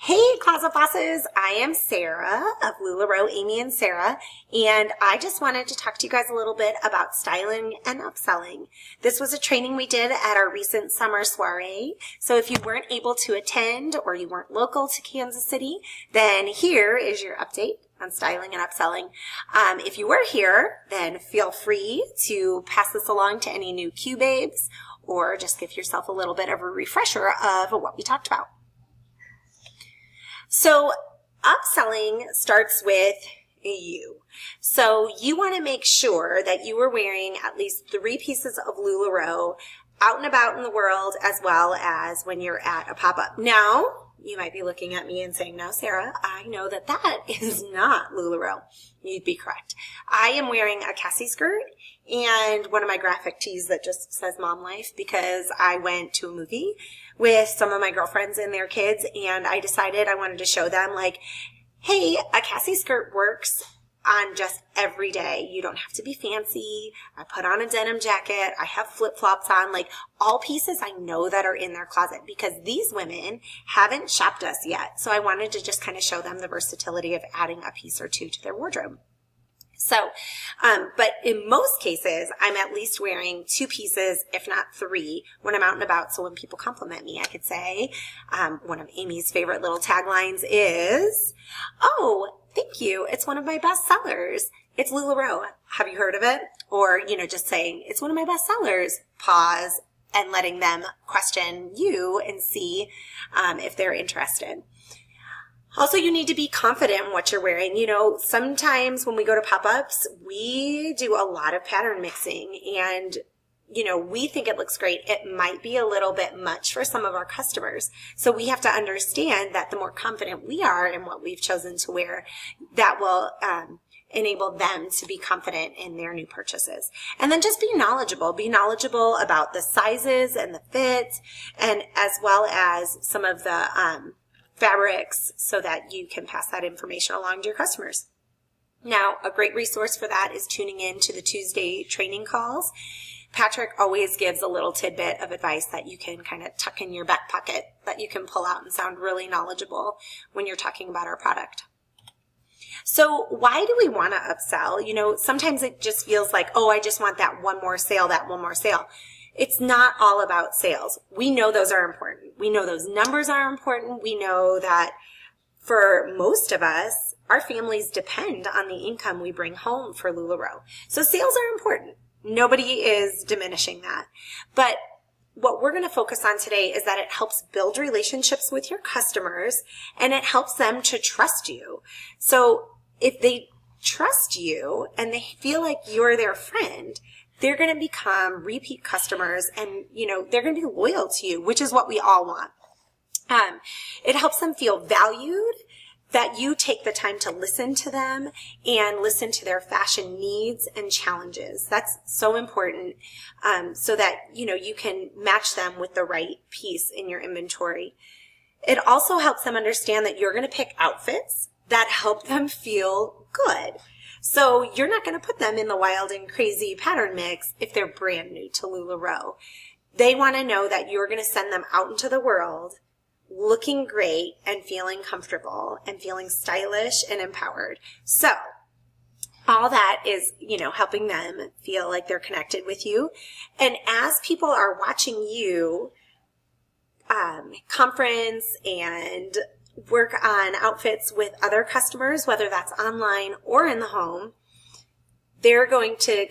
Hey, Closet Bosses! I am Sarah of Lularoe, Amy and Sarah, and I just wanted to talk to you guys a little bit about styling and upselling. This was a training we did at our recent summer soiree, so if you weren't able to attend or you weren't local to Kansas City, then here is your update on styling and upselling. If you were here, then feel free to pass this along to any new Q babes or just give yourself a little bit of a refresher of what we talked about. So upselling starts with you. So you want to make sure that you are wearing at least 3 pieces of Lularoe out and about in the world, as well as when you're at a pop-up. Now, you might be looking at me and saying, no, Sarah, I know that that is not Lularoe. You'd be correct. I am wearing a Cassie skirt and one of my graphic tees that just says Mom Life because I went to a movie with some of my girlfriends and their kids, and I decided I wanted to show them, like, hey, a Cassie skirt works on just every day. You don't have to be fancy. I put on a denim jacket. I have flip-flops on, like all pieces I know that are in their closet because these women haven't shopped us yet. So I wanted to just kind of show them the versatility of adding a piece or two to their wardrobe. So, but in most cases, I'm at least wearing 2 pieces, if not 3, when I'm out and about. So when people compliment me, I could say, one of Amy's favorite little taglines is, oh, thank you. It's one of my best sellers. It's Lularoe. Have you heard of it? Or, just saying, it's one of my best sellers. Pause and letting them question you and see if they're interested. Also, you need to be confident in what you're wearing. Sometimes when we go to pop-ups, we do a lot of pattern mixing and, we think it looks great. It might be a little bit much for some of our customers. So we have to understand that the more confident we are in what we've chosen to wear, that will enable them to be confident in their new purchases. And then just be knowledgeable. Be knowledgeable about the sizes and the fits, and as well as some of the fabrics so that you can pass that information along to your customers. Now, a great resource for that is tuning in to the Tuesday training calls. Patrick always gives a little tidbit of advice that you can kind of tuck in your back pocket that you can pull out and sound really knowledgeable when you're talking about our product. So why do we want to upsell? Sometimes it just feels like, oh, I just want that one more sale, It's not all about sales. We know those are important. We know those numbers are important. We know that for most of us, our families depend on the income we bring home for Lularoe. So sales are important. Nobody is diminishing that. But what we're going to focus on today is that it helps build relationships with your customers and it helps them to trust you. So if they trust you and they feel like you're their friend, they're going to become repeat customers and, they're going to be loyal to you, which is what we all want. It helps them feel valued, that you take the time to listen to them and listen to their fashion needs and challenges. That's so important, so that, you can match them with the right piece in your inventory. It also helps them understand that you're going to pick outfits that help them feel good. So you're not going to put them in the wild and crazy pattern mix if they're brand new to Lularoe. They want to know that you're going to send them out into the world looking great and feeling comfortable and feeling stylish and empowered. So all that is, helping them feel like they're connected with you. And as people are watching you conference and work on outfits with other customers, whether that's online or in the home, they're going to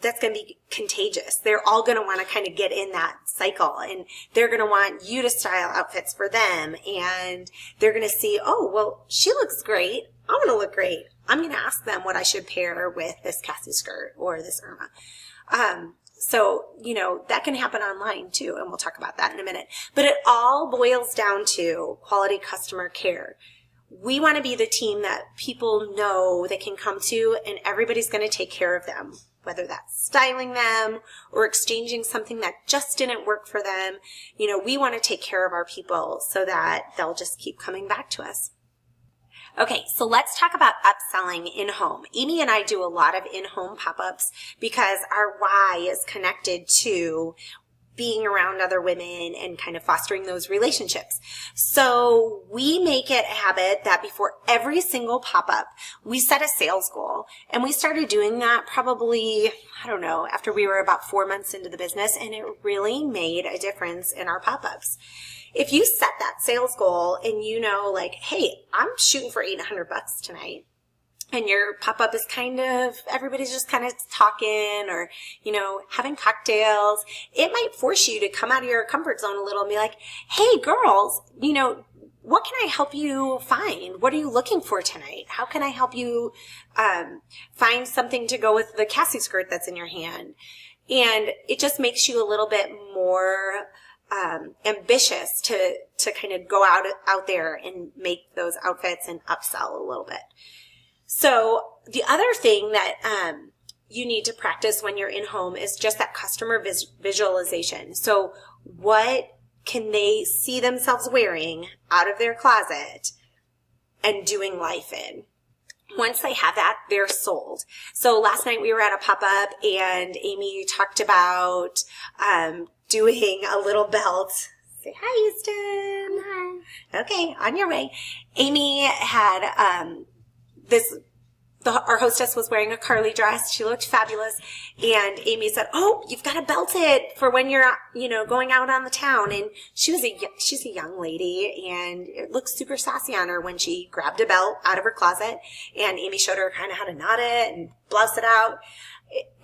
that's going to be contagious. They're all going to want to kind of get in that cycle, and they're going to want you to style outfits for them, and they're going to see, oh, well, she looks great. I'm going to look great. I'm going to ask them what I should pair with this Cassie skirt or this Irma. So, that can happen online too, and we'll talk about that in a minute. But it all boils down to quality customer care. We want to be the team that people know they can come to, and everybody's going to take care of them, whether that's styling them or exchanging something that just didn't work for them. We want to take care of our people so that they'll just keep coming back to us. Okay, so let's talk about upselling in-home. Amy and I do a lot of in-home pop-ups because our why is connected to being around other women and kind of fostering those relationships. So we make it a habit that before every single pop-up, we set a sales goal. And we started doing that probably, I don't know, after we were about 4 months into the business, and it really made a difference in our pop-ups. If you set that sales goal and you know, like, hey, I'm shooting for $800 tonight, and your pop-up is kind of, everybody's just kind of talking or, you know, having cocktails, it might force you to come out of your comfort zone a little and be like, hey, girls, you know, what can I help you find? What are you looking for tonight? How can I help you find something to go with the Cassie skirt that's in your hand? And it just makes you a little bit more ambitious to kind of go out there and make those outfits and upsell a little bit. So the other thing that you need to practice when you're in home is just that customer visualization. So what can they see themselves wearing out of their closet and doing life in? Once they have that, they're sold. So last night we were at a pop-up and Amy talked about doing a little belt. Say hi, Houston. Hi. Okay, on your way. Amy had our hostess was wearing a Carly dress. She looked fabulous. And Amy said, oh, you've got to belt it for when you're, you know, going out on the town. And she's a young lady, and it looked super sassy on her when she grabbed a belt out of her closet. And Amy showed her kind of how to knot it and blouse it out.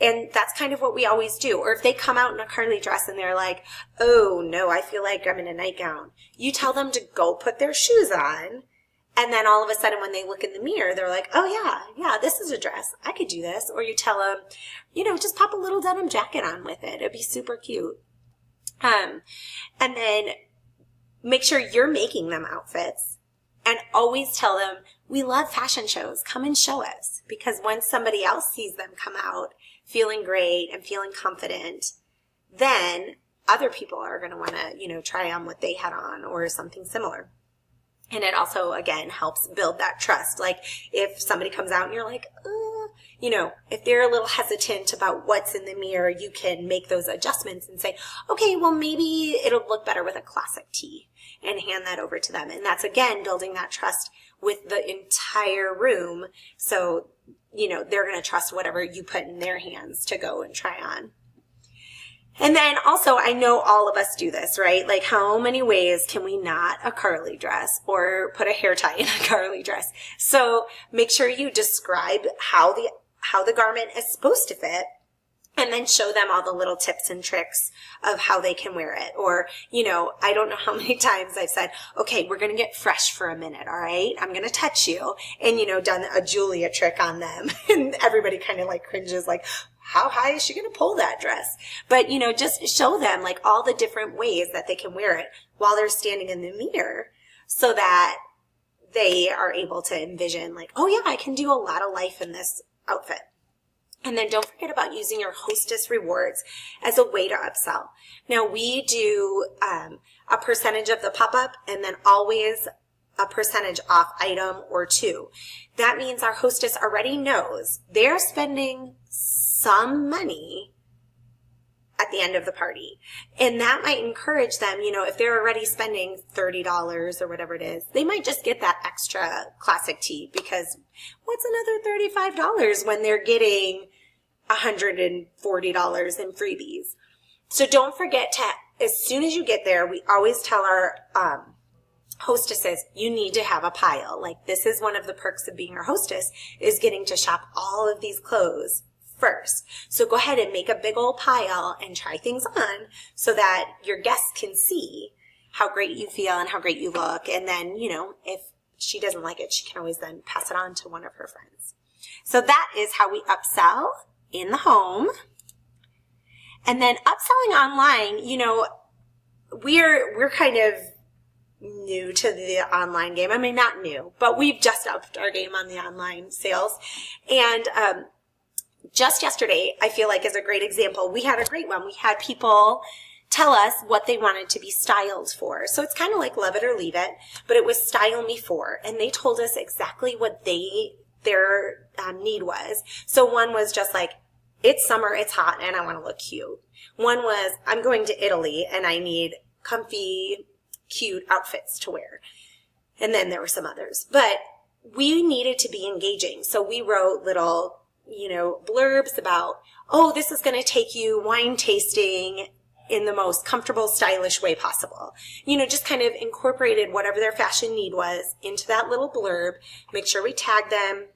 And that's kind of what we always do. Or if they come out in a Carly dress and they're like, oh, no, I feel like I'm in a nightgown. You tell them to go put their shoes on. And then all of a sudden when they look in the mirror, they're like, oh yeah, this is a dress. I could do this. Or you tell them, you know, just pop a little denim jacket on with it. It'd be super cute. And then make sure you're making them outfits, and always tell them, we love fashion shows. Come and show us. Because when somebody else sees them come out feeling great and feeling confident, then other people are going to want to, you know, try on what they had on or something similar. And it also, again, helps build that trust. Like if somebody comes out and you're like, you know, if they're a little hesitant about what's in the mirror, you can make those adjustments and say, okay, well, maybe it'll look better with a classic tee, and hand that over to them. And that's, again, building that trust with the entire room. So, you know, they're going to trust whatever you put in their hands to go and try on. And then also, I know all of us do this, right? Like, how many ways can we knot a Carly dress or put a hair tie in a Carly dress? So make sure you describe how the garment is supposed to fit, and then show them all the little tips and tricks of how they can wear it. Or, you know, I don't know how many times I've said, okay, we're going to get fresh for a minute, all right? I'm going to touch you. And, you know, done a Julia trick on them. And everybody kind of like cringes, like, how high is she going to pull that dress? But, you know, just show them like all the different ways that they can wear it while they're standing in the mirror, so that they are able to envision like, oh yeah, I can do a lot of life in this outfit. And then don't forget about using your hostess rewards as a way to upsell. Now we do a percentage of the pop-up, and then always a percentage off item or two. That means our hostess already knows they're spending some money at the end of the party. And that might encourage them, you know, if they're already spending $30 or whatever it is, they might just get that extra classic tee, because what's another $35 when they're getting $140 in freebies? So don't forget to, as soon as you get there, we always tell our hostesses, you need to have a pile. Like, this is one of the perks of being our hostess, is getting to shop all of these clothes first. So go ahead and make a big old pile and try things on, so that your guests can see how great you feel and how great you look. And then, you know, if she doesn't like it, she can always then pass it on to one of her friends. So that is how we upsell in the home. And then upselling online, you know, we're kind of new to the online game. I mean, not new, but we've just upped our game on the online sales. And just yesterday, I feel like, is a great example. We had a great one. We had people tell us what they wanted to be styled for. So it's kind of like love it or leave it, but it was style me for. And they told us exactly what their need was. So one was just like, it's summer, it's hot, and I want to look cute. One was, I'm going to Italy and I need comfy, cute outfits to wear. And then there were some others. But we needed to be engaging. So we wrote little, blurbs about, oh, this is going to take you wine tasting in the most comfortable, stylish way possible. Just kind of incorporated whatever their fashion need was into that little blurb. Make sure we tagged them.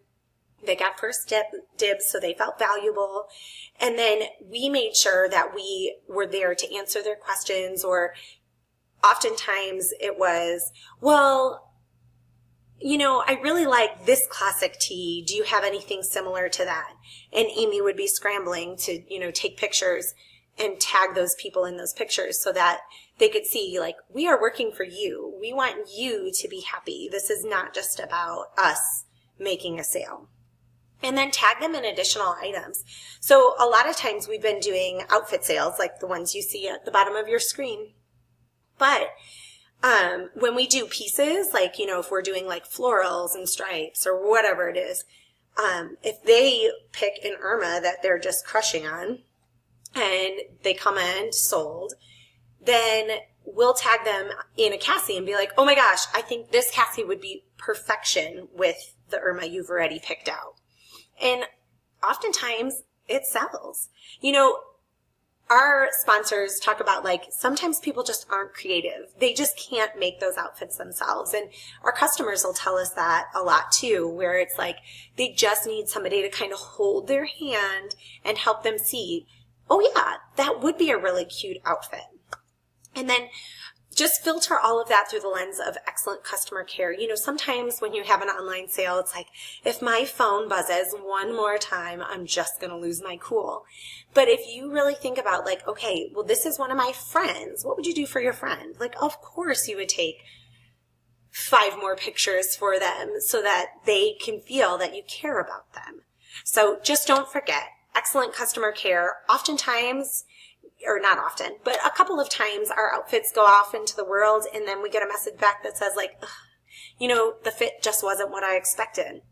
They got first dibs, so they felt valuable. And then we made sure that we were there to answer their questions, or oftentimes it was, well, I really like this classic tee. Do you have anything similar to that? And Amy would be scrambling to, take pictures and tag those people in those pictures so that they could see, like, we are working for you. We want you to be happy. This is not just about us making a sale. And then tag them in additional items. So a lot of times we've been doing outfit sales, like the ones you see at the bottom of your screen. But when we do pieces, like, if we're doing like florals and stripes or whatever it is, if they pick an Irma that they're just crushing on and they come in sold, then we'll tag them in a Cassie and be like, oh my gosh, I think this Cassie would be perfection with the Irma you've already picked out. And oftentimes it sells. Our sponsors talk about, like, sometimes people just aren't creative. They just can't make those outfits themselves. And our customers will tell us that a lot too, where it's like they just need somebody to kind of hold their hand and help them see, oh yeah, that would be a really cute outfit. And then just filter all of that through the lens of excellent customer care. Sometimes when you have an online sale, it's like, if my phone buzzes one more time, I'm just going to lose my cool. But if you really think about, like, okay, well, this is one of my friends. What would you do for your friend? Like, of course you would take 5 more pictures for them so that they can feel that you care about them. So just don't forget, excellent customer care. Oftentimes, or not often, but a couple of times our outfits go off into the world and then we get a message back that says, like, the fit just wasn't what I expected.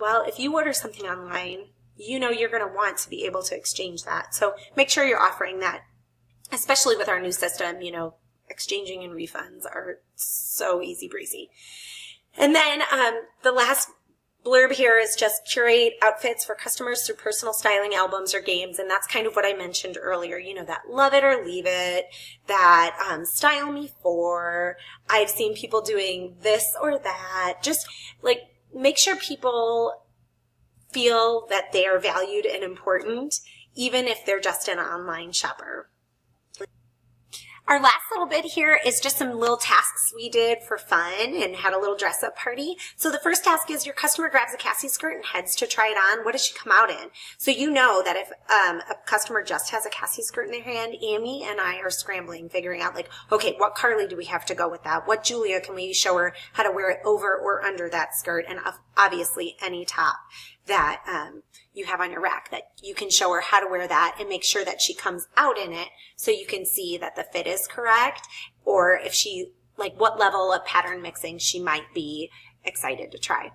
Well, if you order something online, you're going to want to be able to exchange that. So make sure you're offering that, especially with our new system. Exchanging and refunds are so easy breezy. And then the last blurb here is just curate outfits for customers through personal styling albums or games. And that's kind of what I mentioned earlier, that love it or leave it, that style me for. I've seen people doing this or that. Just like make sure people feel that they are valued and important, even if they're just an online shopper. Our last little bit here is just some little tasks we did for fun and had a little dress-up party. So the first task is your customer grabs a Cassie skirt and heads to try it on. What does she come out in? So you know that if a customer just has a Cassie skirt in their hand, Amy and I are scrambling, figuring out, like, okay, what Carly do we have to go with that? What Julia can we show her how to wear it over or under that skirt? And obviously any top that you have on your rack, that you can show her how to wear that and make sure that she comes out in it so you can see that the fit is correct, or if she, like, what level of pattern mixing she might be excited to try.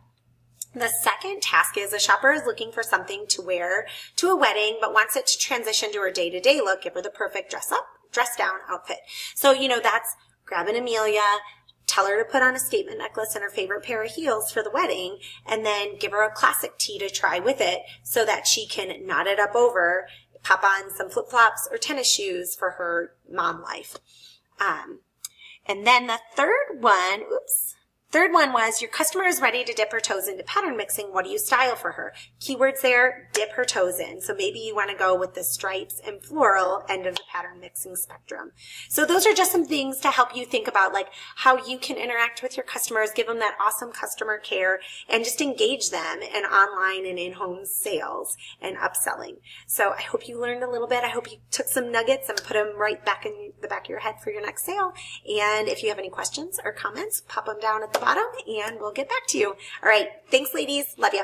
The second task is a shopper is looking for something to wear to a wedding but wants it to transition to her day-to-day look, give her the perfect dress down outfit. So, that's grab an Amelia, tell her to put on a statement necklace and her favorite pair of heels for the wedding, and then give her a classic tee to try with it so that she can knot it up over, pop on some flip-flops or tennis shoes for her mom life. And then the third one was your customer is ready to dip her toes into pattern mixing. What do you style for her? Keywords there, dip her toes in. So maybe you want to go with the stripes and floral end of the pattern mixing spectrum. So those are just some things to help you think about, like, how you can interact with your customers, give them that awesome customer care, and just engage them in online and in-home sales and upselling. So I hope you learned a little bit. I hope you took some nuggets and put them right back in the back of your head for your next sale. And if you have any questions or comments, pop them down at the bottom and we'll get back to you. All right. Thanks, ladies. Love you.